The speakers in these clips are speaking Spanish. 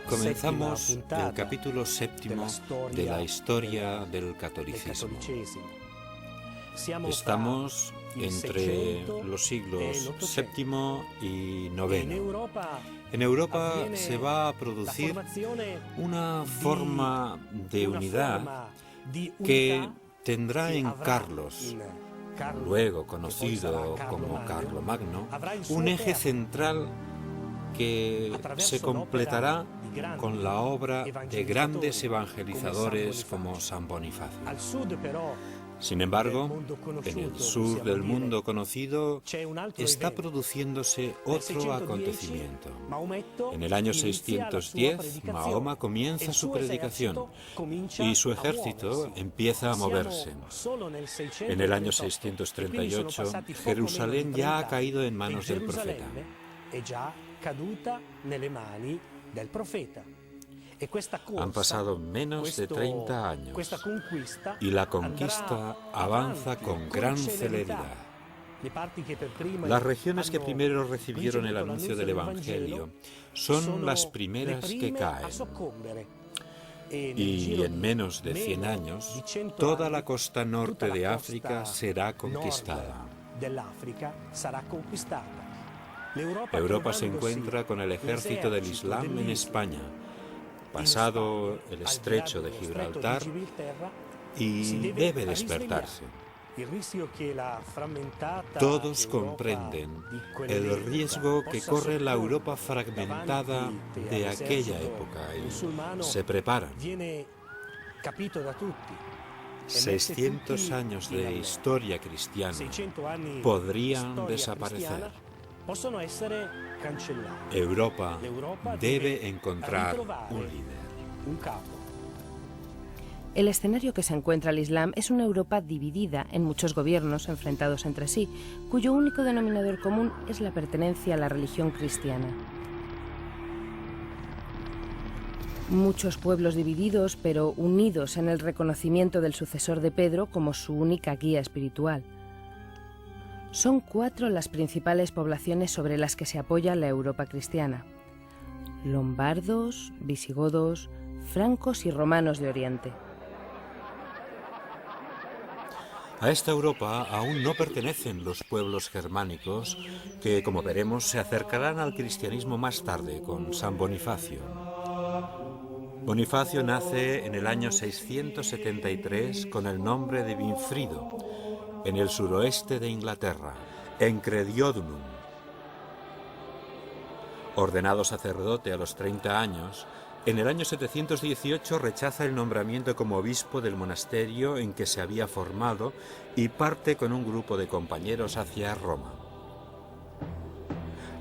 Comenzamos el capítulo séptimo de la historia del catolicismo. Estamos entre los siglos VII y IX. En Europa se va a producir una forma de unidad que tendrá en Carlos, luego conocido como Carlomagno, un eje central que se completará con la obra de grandes evangelizadores como San Bonifacio. Sin embargo, en el sur del mundo conocido está produciéndose otro acontecimiento. En el año 610, Mahoma comienza su predicación y su ejército empieza a moverse. En el año 638, Jerusalén ya ha caído en manos del profeta. Han pasado menos de 30 años y la conquista avanza con gran celeridad. Las regiones que primero recibieron el anuncio del Evangelio son las primeras que caen. Y en menos de 100 años, toda la costa norte de África será conquistada. Europa se encuentra con el ejército del Islam en España, pasado el estrecho de Gibraltar, y debe despertarse. Todos comprenden el riesgo que corre la Europa fragmentada de aquella época y se preparan. 600 años de historia cristiana podrían desaparecer. Europa debe encontrar un líder. El escenario que se encuentra el Islam es una Europa dividida en muchos gobiernos enfrentados entre sí, cuyo único denominador común es la pertenencia a la religión cristiana. Muchos pueblos divididos, pero unidos en el reconocimiento del sucesor de Pedro como su única guía espiritual. Son 4 las principales poblaciones sobre las que se apoya la Europa cristiana: lombardos, visigodos, francos y romanos de Oriente. A esta Europa aún no pertenecen los pueblos germánicos que, como veremos, se acercarán al cristianismo más tarde con San Bonifacio. Bonifacio nace en el año 673 con el nombre de Winfrido, en el suroeste de Inglaterra, en Crediodunum. Ordenado sacerdote a los 30 años, en el año 718 rechaza el nombramiento como obispo del monasterio en que se había formado y parte con un grupo de compañeros hacia Roma.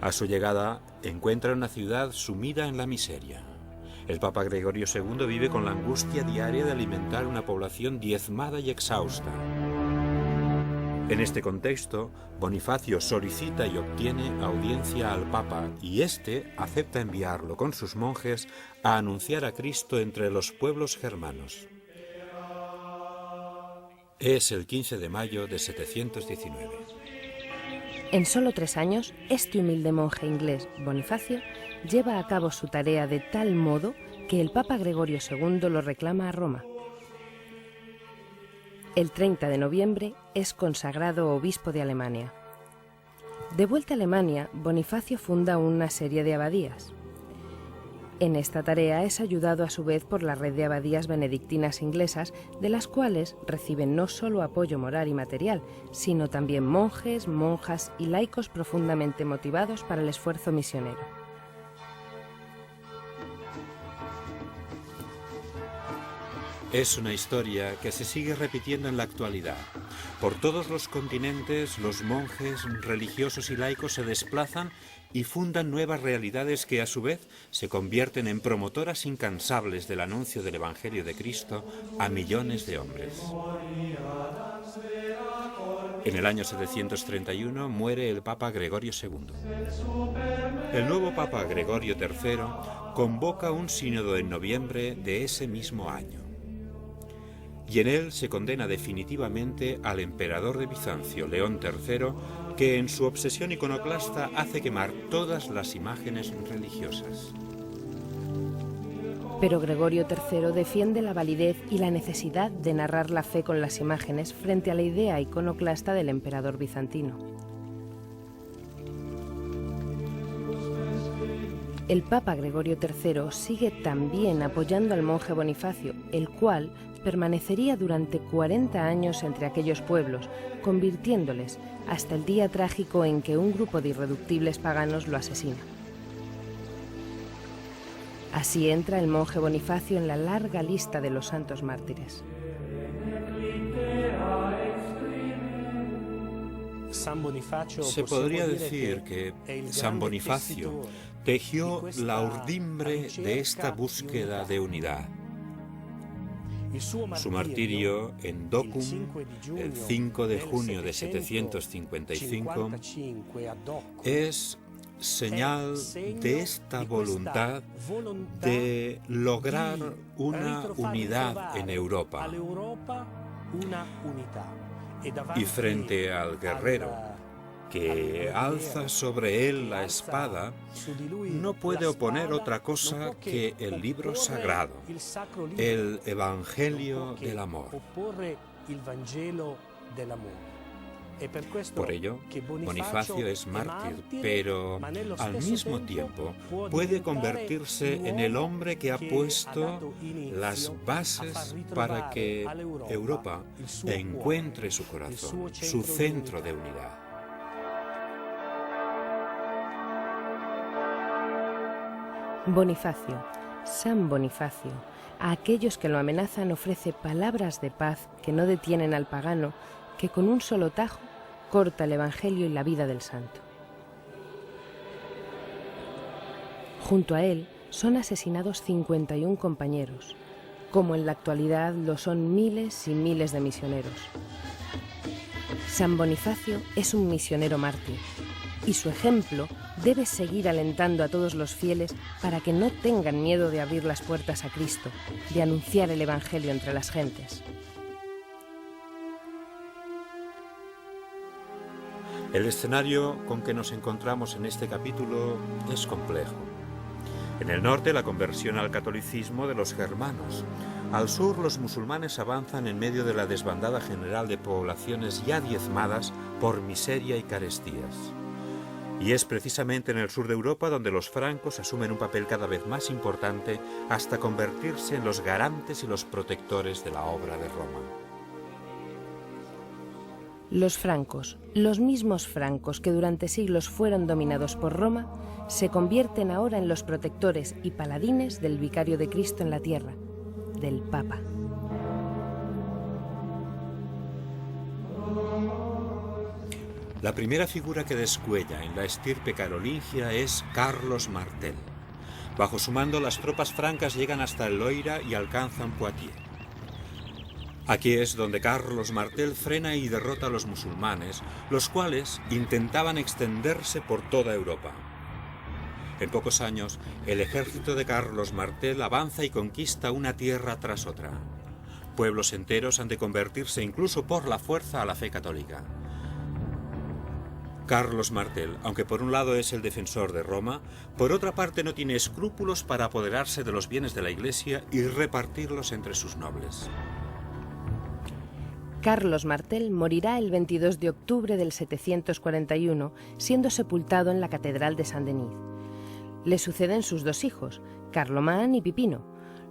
A su llegada encuentra una ciudad sumida en la miseria. El Papa Gregorio II vive con la angustia diaria de alimentar una población diezmada y exhausta. En este contexto, Bonifacio solicita y obtiene audiencia al Papa y éste acepta enviarlo con sus monjes a anunciar a Cristo entre los pueblos germanos. Es el 15 de mayo de 719. En solo 3 años, este humilde monje inglés, Bonifacio, lleva a cabo su tarea de tal modo que el Papa Gregorio II lo reclama a Roma. El 30 de noviembre es consagrado obispo de Alemania. De vuelta a Alemania, Bonifacio funda una serie de abadías. En esta tarea es ayudado a su vez por la red de abadías benedictinas inglesas, de las cuales reciben no solo apoyo moral y material, sino también monjes, monjas y laicos profundamente motivados para el esfuerzo misionero. Es una historia que se sigue repitiendo en la actualidad. Por todos los continentes, los monjes, religiosos y laicos se desplazan y fundan nuevas realidades que a su vez se convierten en promotoras incansables del anuncio del Evangelio de Cristo a millones de hombres. En el año 731 muere el Papa Gregorio II. El nuevo Papa Gregorio III convoca un sínodo en noviembre de ese mismo año. Y en él se condena definitivamente al emperador de Bizancio, León III, que en su obsesión iconoclasta hace quemar todas las imágenes religiosas. Pero Gregorio III defiende la validez y la necesidad de narrar la fe con las imágenes frente a la idea iconoclasta del emperador bizantino. El Papa Gregorio III sigue también apoyando al monje Bonifacio, el cual permanecería durante 40 años entre aquellos pueblos, convirtiéndoles hasta el día trágico en que un grupo de irreductibles paganos lo asesina. Así entra el monje Bonifacio en la larga lista de los santos mártires. Se podría decir que San Bonifacio tejió la urdimbre de esta búsqueda de unidad. Su martirio en Docum, el 5 de junio de 755, es señal de esta voluntad de lograr una unidad en Europa. Y frente al guerrero que alza sobre él la espada, no puede oponer otra cosa que el libro sagrado, el Evangelio del Amor. Por ello, Bonifacio es mártir, pero al mismo tiempo puede convertirse en el hombre que ha puesto las bases para que Europa encuentre su corazón, su centro de unidad. Bonifacio, San Bonifacio, a aquellos que lo amenazan ofrece palabras de paz que no detienen al pagano, que con un solo tajo corta el Evangelio y la vida del santo. Junto a él son asesinados 51 compañeros, como en la actualidad lo son miles y miles de misioneros. San Bonifacio es un misionero mártir, y su ejemplo debe seguir alentando a todos los fieles para que no tengan miedo de abrir las puertas a Cristo, de anunciar el Evangelio entre las gentes. El escenario con que nos encontramos en este capítulo es complejo. En el norte, la conversión al catolicismo de los germanos. Al sur, los musulmanes avanzan en medio de la desbandada general de poblaciones ya diezmadas por miseria y carestías. Y es precisamente en el sur de Europa donde los francos asumen un papel cada vez más importante hasta convertirse en los garantes y los protectores de la obra de Roma. Los francos, los mismos francos que durante siglos fueron dominados por Roma, se convierten ahora en los protectores y paladines del vicario de Cristo en la tierra, del Papa. La primera figura que descuella en la estirpe carolingia es Carlos Martel. Bajo su mando, las tropas francas llegan hasta el Loira y alcanzan Poitiers. Aquí es donde Carlos Martel frena y derrota a los musulmanes, los cuales intentaban extenderse por toda Europa. En pocos años, el ejército de Carlos Martel avanza y conquista una tierra tras otra. Pueblos enteros han de convertirse incluso por la fuerza a la fe católica. Carlos Martel, aunque por un lado es el defensor de Roma, por otra parte no tiene escrúpulos para apoderarse de los bienes de la Iglesia y repartirlos entre sus nobles. Carlos Martel morirá el 22 de octubre del 741, siendo sepultado en la Catedral de Saint-Denis. Le suceden sus dos hijos, Carlomán y Pipino,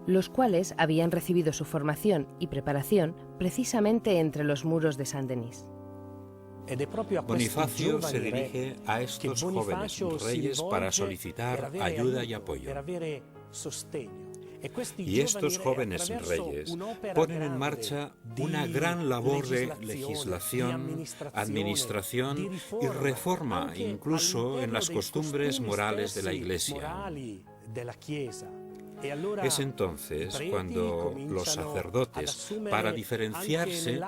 los cuales habían recibido su formación y preparación precisamente entre los muros de Saint-Denis. Bonifacio se dirige a estos jóvenes reyes para solicitar ayuda y apoyo. Y estos jóvenes reyes ponen en marcha una gran labor de legislación, administración y reforma, incluso en las costumbres morales de la Iglesia. Es entonces cuando los sacerdotes, para diferenciarse,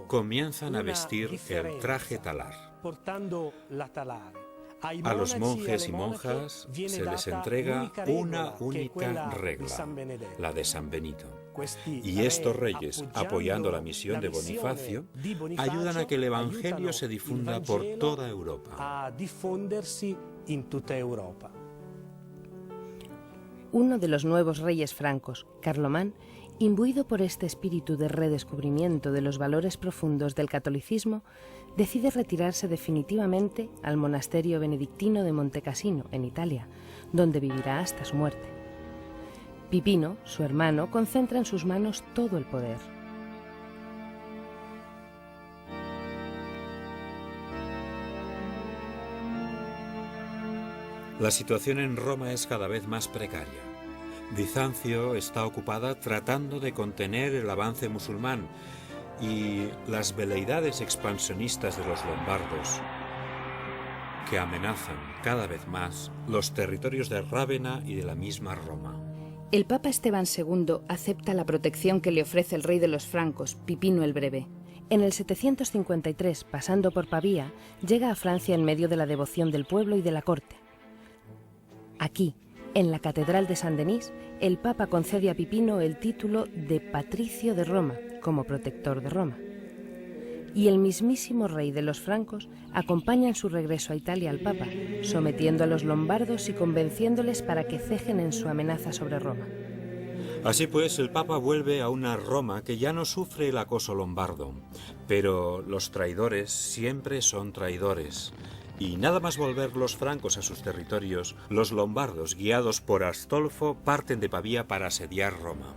comienzan a vestir el traje talar. A los monjes y monjas se les entrega una única regla, la de San Benito. Y estos reyes, apoyando la misión de Bonifacio, ayudan a que el Evangelio se difunda por toda Europa. Uno de los nuevos reyes francos, Carlomán, imbuido por este espíritu de redescubrimiento de los valores profundos del catolicismo, decide retirarse definitivamente al monasterio benedictino de Montecassino, en Italia, donde vivirá hasta su muerte. Pipino, su hermano, concentra en sus manos todo el poder. La situación en Roma es cada vez más precaria. Bizancio está ocupada tratando de contener el avance musulmán y las veleidades expansionistas de los lombardos, que amenazan cada vez más los territorios de Rávena y de la misma Roma. El Papa Esteban II acepta la protección que le ofrece el rey de los francos, Pipino el Breve. En el 753, pasando por Pavía, llega a Francia en medio de la devoción del pueblo y de la corte. Aquí, en la Catedral de Saint-Denis, el Papa concede a Pipino el título de Patricio de Roma, como protector de Roma. Y el mismísimo rey de los francos acompaña en su regreso a Italia al Papa, sometiendo a los lombardos y convenciéndoles para que cejen en su amenaza sobre Roma. Así pues, el Papa vuelve a una Roma que ya no sufre el acoso lombardo, pero los traidores siempre son traidores. Y nada más volver los francos a sus territorios, los lombardos, guiados por Astolfo, parten de Pavía para asediar Roma.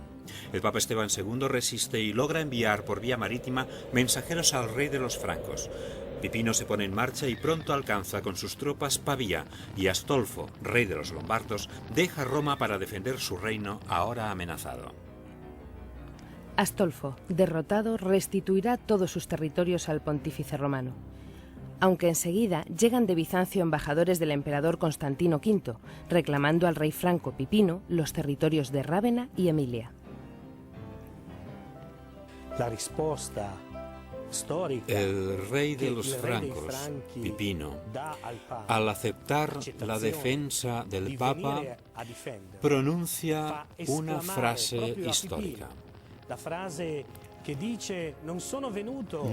El Papa Esteban II resiste y logra enviar por vía marítima mensajeros al rey de los francos. Pipino se pone en marcha y pronto alcanza con sus tropas Pavía, y Astolfo, rey de los lombardos, deja Roma para defender su reino ahora amenazado. Astolfo, derrotado, restituirá todos sus territorios al pontífice romano. Aunque enseguida llegan de Bizancio embajadores del emperador Constantino V, reclamando al rey franco Pipino los territorios de Rávena y Emilia. El rey de los francos, Pipino, al aceptar la defensa del Papa, pronuncia una frase histórica.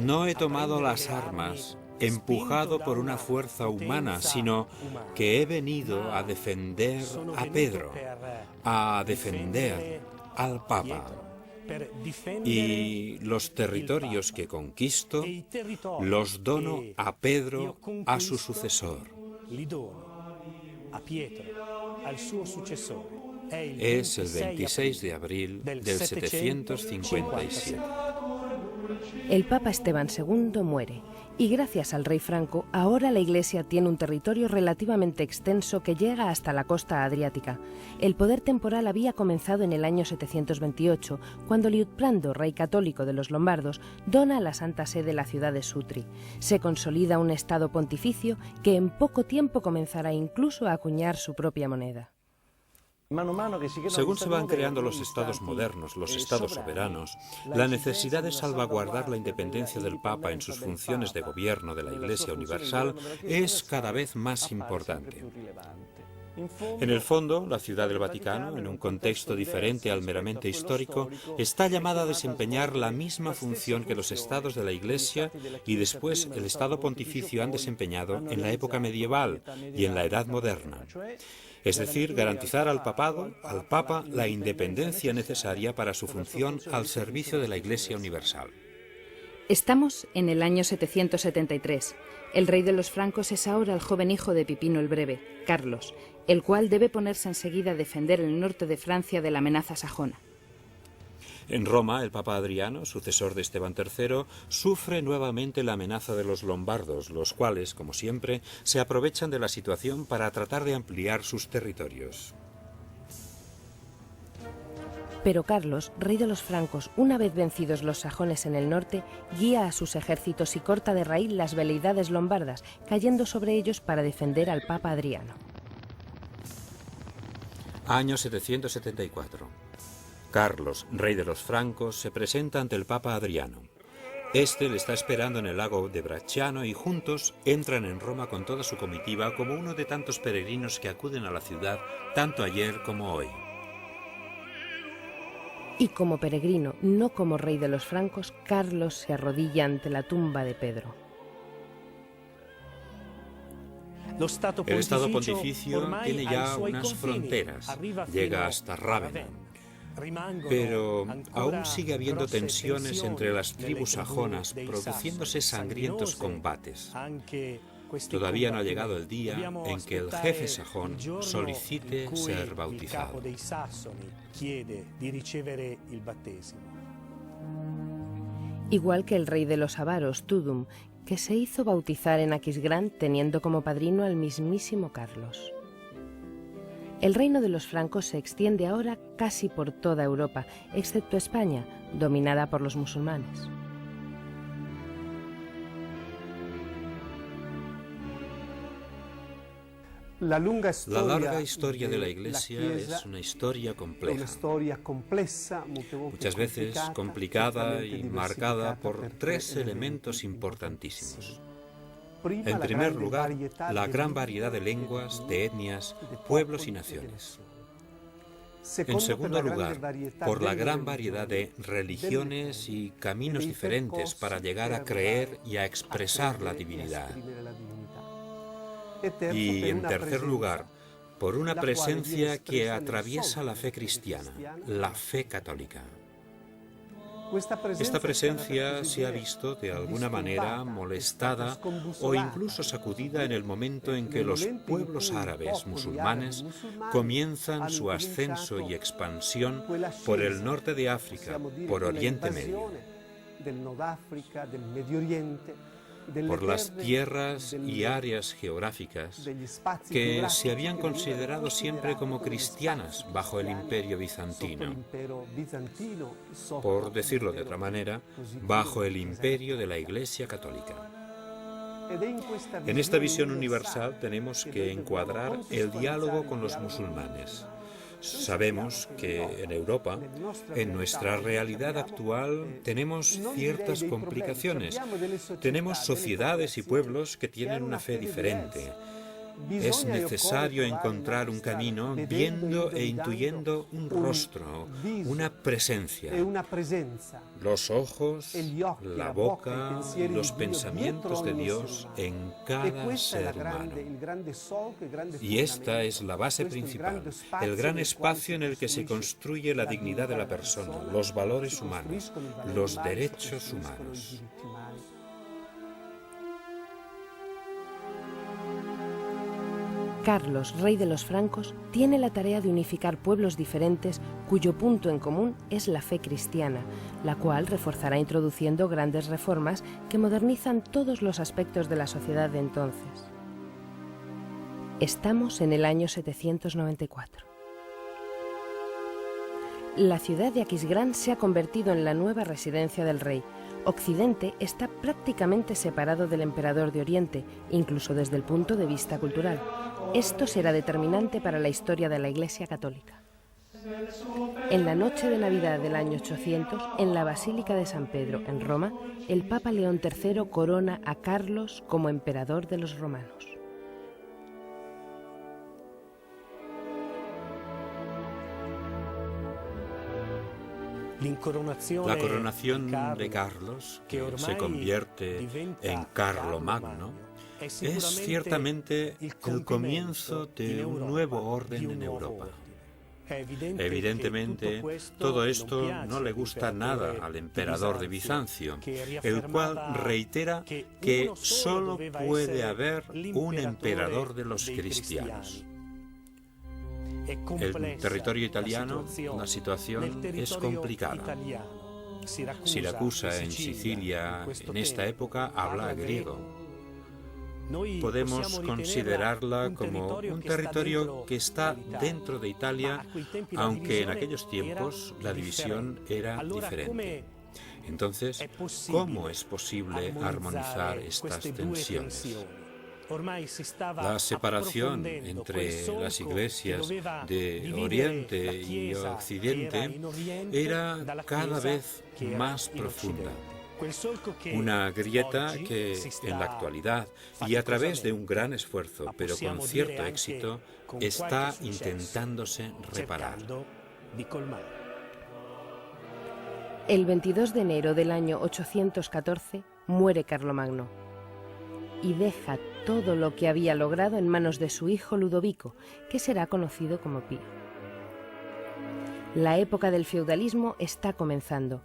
No he tomado las armas empujado por una fuerza humana, sino que he venido a defender a Pedro, a defender al Papa. Y los territorios que conquisto los dono a Pedro, a su sucesor. Es el 26 de abril del 757. El Papa Esteban II muere, y gracias al rey franco, ahora la Iglesia tiene un territorio relativamente extenso que llega hasta la costa adriática. El poder temporal había comenzado en el año 728, cuando Liutprando, rey católico de los lombardos, dona a la Santa Sede la ciudad de Sutri. Se consolida un estado pontificio que en poco tiempo comenzará incluso a acuñar su propia moneda. Según se van creando los estados modernos, los estados soberanos, la necesidad de salvaguardar la independencia del Papa en sus funciones de gobierno de la Iglesia Universal es cada vez más importante. En el fondo, la Ciudad del Vaticano, en un contexto diferente al meramente histórico, está llamada a desempeñar la misma función que los estados de la Iglesia y después el Estado Pontificio han desempeñado en la época medieval y en la Edad Moderna. Es decir, garantizar al Papa, la independencia necesaria para su función al servicio de la Iglesia Universal. Estamos en el año 773. El rey de los francos es ahora el joven hijo de Pipino el Breve, Carlos, el cual debe ponerse enseguida a defender el norte de Francia de la amenaza sajona. En Roma, el Papa Adriano, sucesor de Esteban III, sufre nuevamente la amenaza de los lombardos, los cuales, como siempre, se aprovechan de la situación para tratar de ampliar sus territorios. Pero Carlos, rey de los francos, una vez vencidos los sajones en el norte, guía a sus ejércitos y corta de raíz las veleidades lombardas, cayendo sobre ellos para defender al Papa Adriano. Año 774. Carlos, rey de los francos, se presenta ante el Papa Adriano. Este le está esperando en el lago de Bracciano y juntos entran en Roma con toda su comitiva como uno de tantos peregrinos que acuden a la ciudad tanto ayer como hoy. Y como peregrino, no como rey de los francos, Carlos se arrodilla ante la tumba de Pedro. El Estado Pontificio tiene ya unas fronteras, llega hasta Rávena, pero aún sigue habiendo tensiones entre las tribus sajonas, produciéndose sangrientos combates. Todavía no ha llegado el día en que el jefe sajón solicite ser bautizado. Igual que el rey de los avaros, Tudum, que se hizo bautizar en Aquisgrán teniendo como padrino al mismísimo Carlos. El reino de los francos se extiende ahora casi por toda Europa, excepto España, dominada por los musulmanes. La larga historia de la Iglesia es una historia compleja, muchas veces complicada y marcada por tres elementos importantísimos. En primer lugar, la gran variedad de lenguas, de etnias, pueblos y naciones. En segundo lugar, por la gran variedad de religiones y caminos diferentes para llegar a creer y a expresar la divinidad. Y en tercer lugar, por una presencia que atraviesa la fe cristiana, la fe católica. Esta presencia se ha visto de alguna manera molestada o incluso sacudida en el momento en que los pueblos árabes musulmanes comienzan su ascenso y expansión por el norte de África, por Oriente Medio. Por las tierras y áreas geográficas que se habían considerado siempre como cristianas bajo el Imperio Bizantino, por decirlo de otra manera, bajo el imperio de la Iglesia Católica. En esta visión universal tenemos que encuadrar el diálogo con los musulmanes. Sabemos que en Europa, en nuestra realidad actual, tenemos ciertas complicaciones. Tenemos sociedades y pueblos que tienen una fe diferente. Es necesario encontrar un camino viendo e intuyendo un rostro, una presencia. Los ojos, la boca y los pensamientos de Dios en cada ser humano. Y esta es la base principal, el gran espacio en el que se construye la dignidad de la persona, los valores humanos, los derechos humanos. Carlos, rey de los francos, tiene la tarea de unificar pueblos diferentes cuyo punto en común es la fe cristiana, la cual reforzará introduciendo grandes reformas que modernizan todos los aspectos de la sociedad de entonces. Estamos en el año 794. La ciudad de Aquisgrán se ha convertido en la nueva residencia del rey, Occidente está prácticamente separado del emperador de Oriente, incluso desde el punto de vista cultural. Esto será determinante para la historia de la Iglesia Católica. En la noche de Navidad del año 800, en la Basílica de San Pedro, en Roma, el Papa León III corona a Carlos como emperador de los romanos. La coronación de Carlos, que se convierte en Carlomagno, es ciertamente el comienzo de un nuevo orden en Europa. Evidentemente, todo esto no le gusta nada al emperador de Bizancio, el cual reitera que solo puede haber un emperador de los cristianos. El territorio italiano, la situación es complicada. Siracusa, en Sicilia, en esta época, habla griego. Podemos considerarla como un territorio que está dentro de Italia, aunque en aquellos tiempos la división era diferente. Entonces, ¿cómo es posible armonizar estas tensiones? La separación entre las iglesias de Oriente y Occidente era cada vez más profunda. Una grieta que en la actualidad, y a través de un gran esfuerzo, pero con cierto éxito, está intentándose reparar. El 22 de enero del año 814 muere Carlomagno y deja todo lo que había logrado en manos de su hijo Ludovico, que será conocido como Pío. La época del feudalismo está comenzando.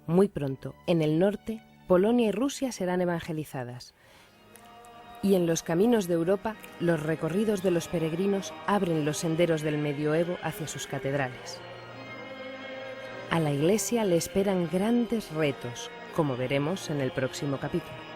Muy pronto, en el norte, Polonia y Rusia serán evangelizadas. Y en los caminos de Europa, los recorridos de los peregrinos abren los senderos del medioevo hacia sus catedrales. A la Iglesia le esperan grandes retos, como veremos en el próximo capítulo.